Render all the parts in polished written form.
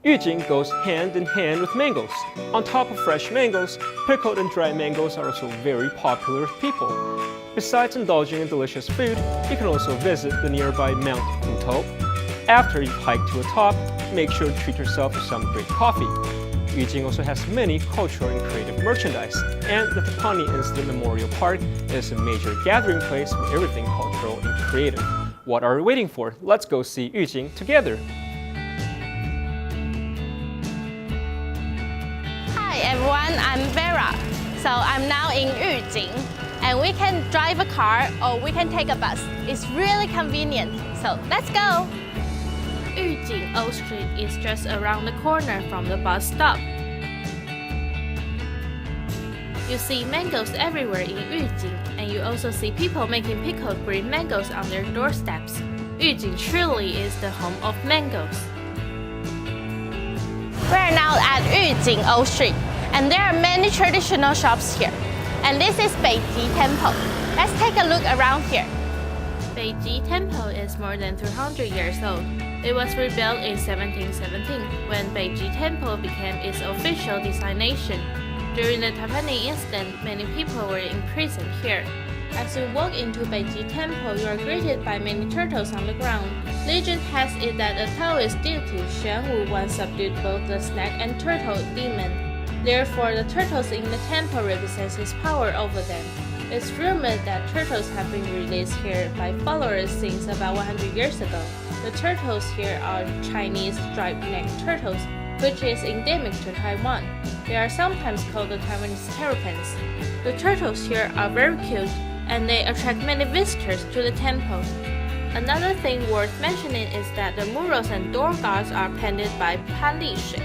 Yujing goes hand in hand with mangoes. On top of fresh mangoes, pickled and dried mangoes are also very popular with people. Besides indulging in delicious food, you can also visit the nearby Mount Hutou. After you've hiked to the top, make sure to treat yourself to some great coffee. Yujing also has many cultural and creative merchandise, and the Tepani Incident Memorial Park is a major gathering place for everything cultural and creative. What are we waiting for? Let's go see Yujing together. Hi everyone, I'm Vera. So I'm now in Yujing, and we can drive a car or we can take a bus. It's really convenient, so let's go! Yujing Old Street is just around the corner from the bus stop. You see mangoes everywhere in Yujing, and you also see people making pickled green mangoes on their doorsteps. Yujing truly is the home of mangoes. We're now at Yujing Old Street, and there are many traditional shops here. And this is Beiji Temple. Let's take a look around here. Beiji Temple is more than 300 years old. It was rebuilt in 1717 when Beiji Temple became its official designation. During the Tepani incident, many people were imprisoned here. As you walk into Beiji Temple, you are greeted by many turtles on the ground. Legend has it that a Taoist deity Xuanwu once subdued both the snake and turtle demon. Therefore, the turtles in the temple represent his power over them. It's rumored that turtles have been released here by followers since about 100 years ago. The turtles here are Chinese striped-necked turtles, which is endemic to Taiwan. They are sometimes called the Taiwanese terrapins. The turtles here are very cute, and they attract many visitors to the temple. Another thing worth mentioning is that the murals and door guards are painted by Pan Lishui.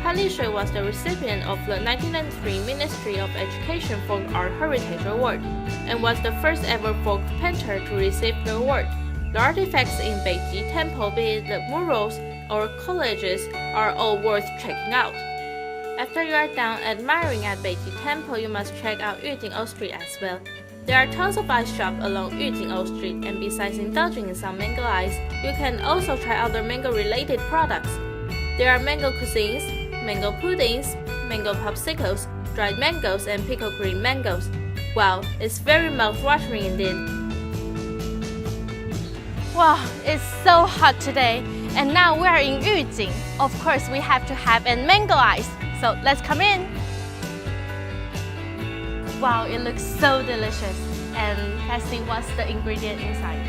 Pan Lishui was the recipient of the 1993 Ministry of Education Folk Art Heritage Award and was the first ever folk painter to receive the award. The artifacts in Beiji Temple, be it the murals or collages, are all worth checking out. After you are done admiring at Beiji Temple, you must check out Yujing Old Street as well. There are tons of ice shops along Yujing Old Street, and besides indulging in some mango ice, you can also try other mango-related products. There are mango cuisines, mango puddings, mango popsicles, dried mangoes, and pickled green mangoes. Wow, it's very mouth-watering indeed. Wow, it's so hot today, and now we are in Yujing. Of course, we have to have a mango ice, so let's come in. Wow, it looks so delicious, and let's see what's the ingredient inside.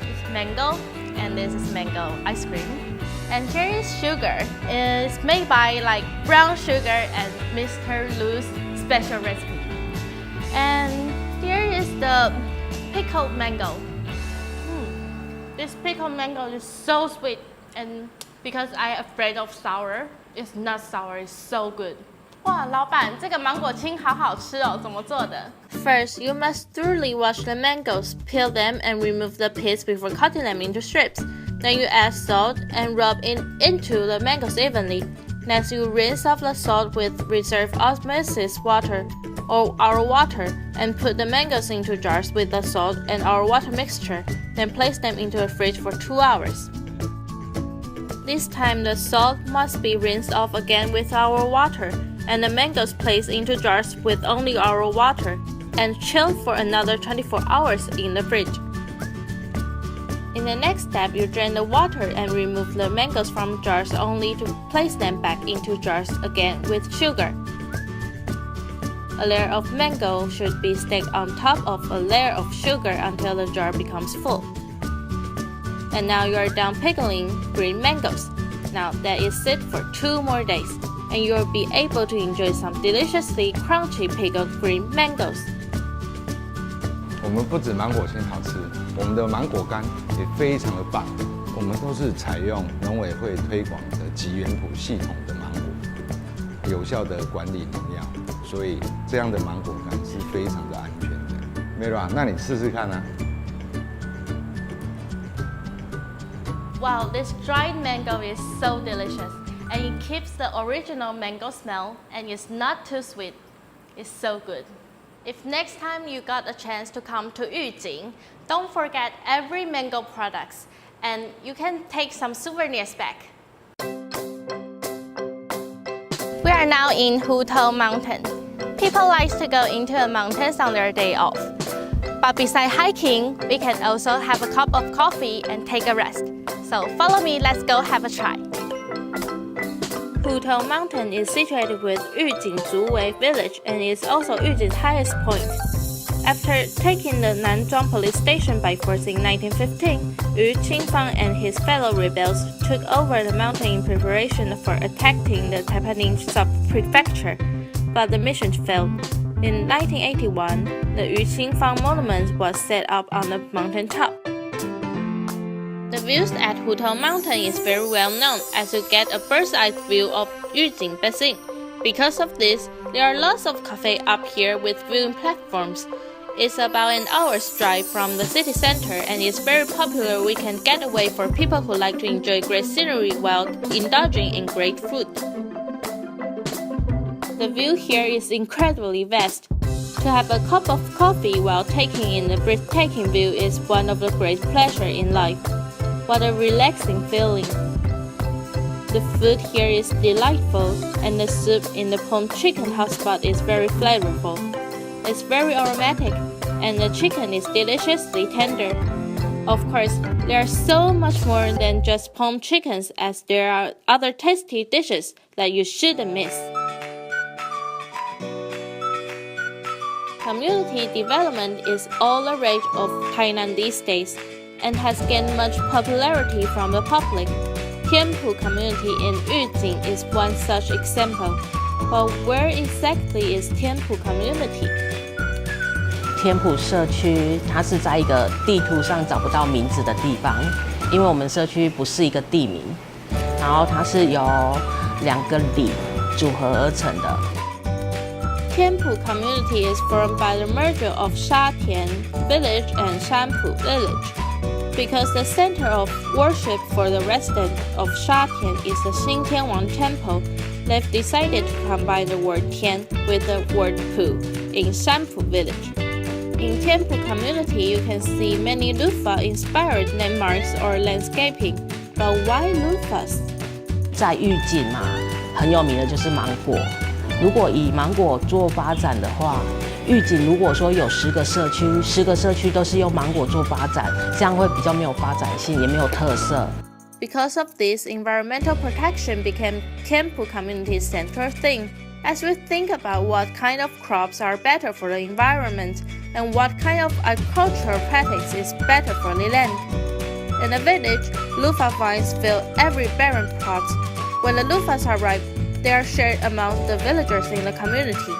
It's mango, and this is mango ice cream. And here is sugar. It's made by like brown sugar and Mr. Lu's special recipe. And here is the pickled mango. This pickled mango is so sweet, and because I'm afraid of sour, it's not sour, it's so good. 哇，老板，这个芒果青好好吃哦，怎么做的？ First, you must thoroughly wash the mangoes, peel them, and remove the pits before cutting them into strips. Then you add salt and rub it into the mangoes evenly. Next, you rinse off the salt with reserved osmosis water or our water and put the mangoes into jars with the salt and our water mixture. Then place them into the fridge for 2 hours. This time, the salt must be rinsed off again with our water, and the mangoes placed into jars with only our water and chill for another 24 hours in the fridge. In the next step, you drain the water and remove the mangoes from jars only to place them back into jars again with sugar. A layer of mango should be stacked on top of a layer of sugar until the jar becomes full. And now you are done pickling green mangoes. Now that is it for 2 more days, and you will be able to enjoy some deliciously crunchy pickled green mangoes. 我们不止芒果青好吃，我们的芒果干也非常的棒。我们都是采用农委会推广的集园圃系统的芒果，有效的管理农药，所以这样的芒果干是非常的安全的。Mira， 那你试试看啊。 Wow, this dried mango is so delicious, and it keeps the original mango smell, and it's not too sweet. It's so good. If next time you got a chance to come to Yujing, don't forget every mango products, and you can take some souvenirs back. We are now in Hutou Mountain. People like to go into the mountains on their day off. But besides hiking, we can also have a cup of coffee and take a rest. So follow me, let's go have a try. Hutou Mountain is situated with Yujing Zuwei village and is also Yujing's highest point. After taking the Nanzhuang police station by force in 1915, Yu Qingfang and his fellow rebels took over the mountain in preparation for attacking the Taipaning sub-prefecture, but the mission failed. In 1981, the Yu Qingfang monument was set up on the mountain top. The views at Hutou Mountain is very well known as you get a bird's-eye view of Yujing Basin. Because of this, there are lots of cafes up here with viewing platforms. It's about an hour's drive from the city center and is very popular weekend getaway for people who like to enjoy great scenery while indulging in great food. The view here is incredibly vast. To have a cup of coffee while taking in the breathtaking view is one of the great pleasures in life. What a relaxing feeling. The food here is delightful and the soup in the Pom chicken hotspot is very flavorful. It's very aromatic and the chicken is deliciously tender. Of course, there are so much more than just Pom chickens as there are other tasty dishes that you shouldn't miss. Community development is all the rage of Tainan these days and has gained much popularity from the public. Tianpu community in Yujing is one such example. But where exactly is Tianpu community? 天埔社区，它是在一个地图上找不到名字的地方，因为我们社区不是一个地名，然后它是由2个里组合而成的。Tianpu community is formed by the merger of Shatian village and Shanpu village. Because the center of worship for the residents of Shatian is the Xingtianwang Temple, they've decided to combine the word Tian with the word Pu in Shanpu village. In Tianpu community, you can see many loofah-inspired landmarks or landscaping. But why loofahs? 在玉井嘛，很有名的就是芒果。如果以芒果做发展的话，玉井如果说有10个社区，10个社区都是用芒果做发展，这样会比较没有发展性，也没有特色。Because of this, environmental protection became Tianpu community's central theme. As we think about what kind of crops are better for the environment and what kind of agricultural practice is better for the land. In the village, loofah vines fill every barren plot. When the loofahs are ripe, they are shared among the villagers in the community.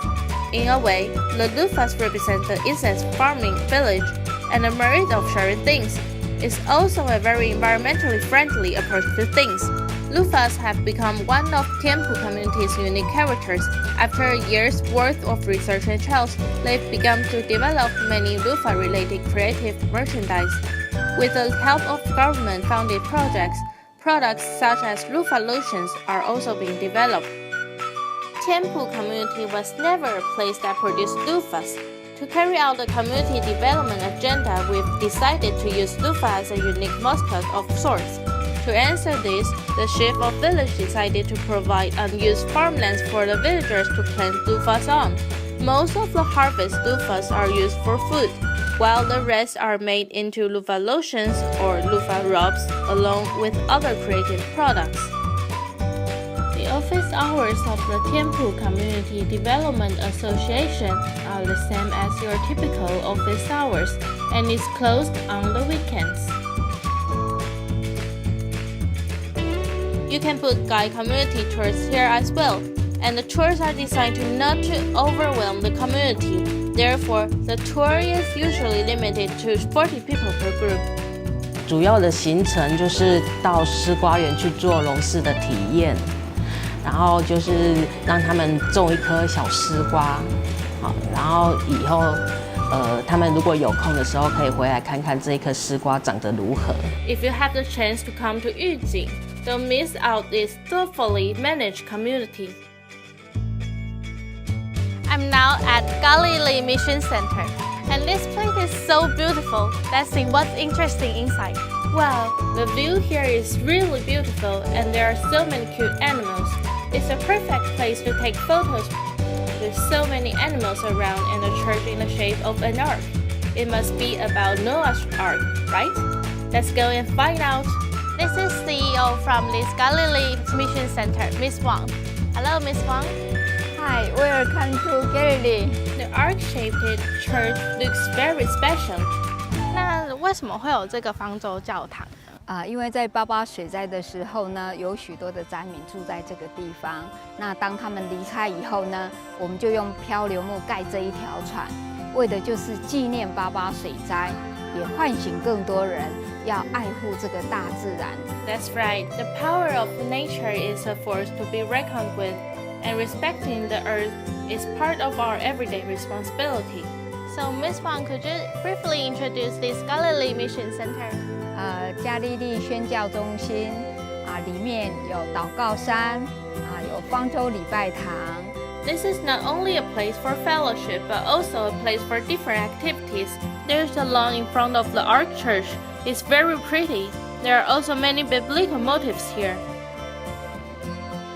In a way, the loofahs represent the incense farming village and the merit of sharing things. It's also a very environmentally friendly approach to things. Loofahs have become one of Tianpu community's unique characters. After a year's worth of research and trials, they've begun to develop many loofah-related creative merchandise. With the help of government-funded projects, products such as loofah lotions are also being developed. Tianpu community was never a place that produced loofahs. To carry out the community development agenda, we've decided to use loofah as a unique mascot of sorts. To answer this, the chief of village decided to provide unused farmlands for the villagers to plant loofahs on. Most of the harvest loofahs are used for food, while the rest are made into loofah lotions or loofah robes, along with other creative products. The office hours of the Tianpu Community Development Association are the same as your typical office hours and is closed on the weekends. You can book guide community tours here as well, and the tours are designed not to overwhelm the community. Therefore, the tour is usually limited to 40 people per group. 主要的行程就是到丝瓜园去做笼式的体验，然后就是让他们种一颗小丝瓜，好，然后以后他们如果有空的时候可以回来看看这一颗丝瓜长得如何。If you have the chance to come to Yujing, don't miss out this thoughtfully managed community. I'm now at Galilee Mission Center, and this place is so beautiful. Let's see what's interesting inside. Wow, the view here is really beautiful and there are so many cute animals. It's a perfect place to take photos with so many animals around and a church in the shape of an ark. It must be about Noah's Ark, right? Let's go and find out. This is CEO from this Galilee Mission Center, Miss Wang. Hello, Miss Wang. Hi, welcome to Galilee. The ark-shaped church looks very special. 那为什么会有这个方舟教堂呢？因为在88水灾的时候呢，有许多的灾民住在这个地方。那当他们离开以后呢，我们就用漂流木盖这一条船，为的就是纪念88水灾，也唤醒更多人要爱护这个大自然。That's right. The power of nature is a force to be reckoned with, and respecting the earth is part of our everyday responsibility. So, Miss Wang, could you briefly introduce this Galilee Mission Center? 加利利宣教中心里面有祷告山有方舟礼拜堂。This is not only a place for fellowship, but also a place for different activities. There's a lawn in front of the Ark Church. It's very pretty. There are also many biblical motifs here.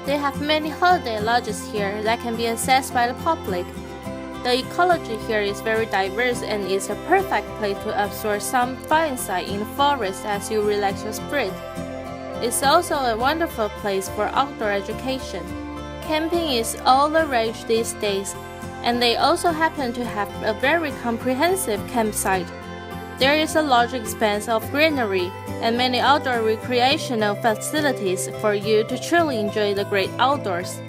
They have many holiday lodges here that can be accessed by the public. The ecology here is very diverse and is a perfect place to absorb some fireside in the forest as you relax your spirit. It's also a wonderful place for outdoor education. Camping is all the rage these days, and they also happen to have a very comprehensive campsite. There is a large expanse of greenery and many outdoor recreational facilities for you to truly enjoy the great outdoors.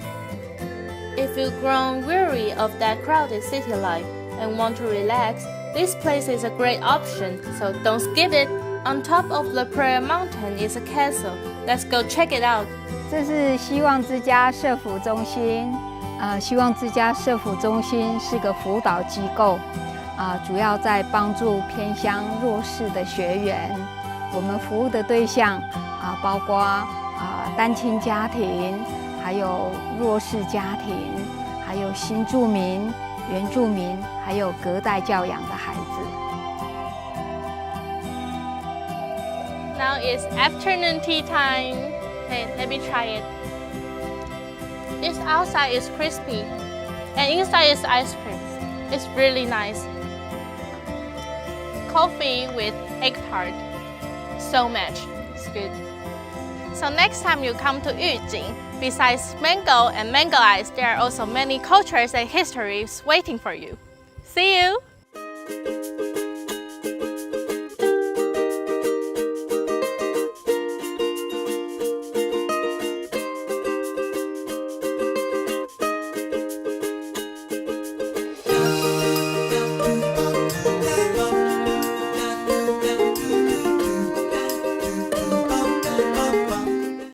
If you've grown weary of that crowded city life and want to relax, this place is a great option, so don't skip it. On top of the Prayer Mountain is a castle. Let's go check it out. 这是希望之家社福中心。希望之家社福中心是个辅导机构，主要在帮助偏乡弱势的学员。我们服务的对象包括单亲家庭，还有弱势家庭，还有新住民、原住民，还有隔代教养的孩子。Now it's afternoon tea time. Okay, let me try it. This outside is crispy, and inside is ice cream. It's really nice. Coffee with egg tart. So much. It's good. So next time you come to Yujing, besides mango and mango ice, there are also many cultures and histories waiting for you. See you!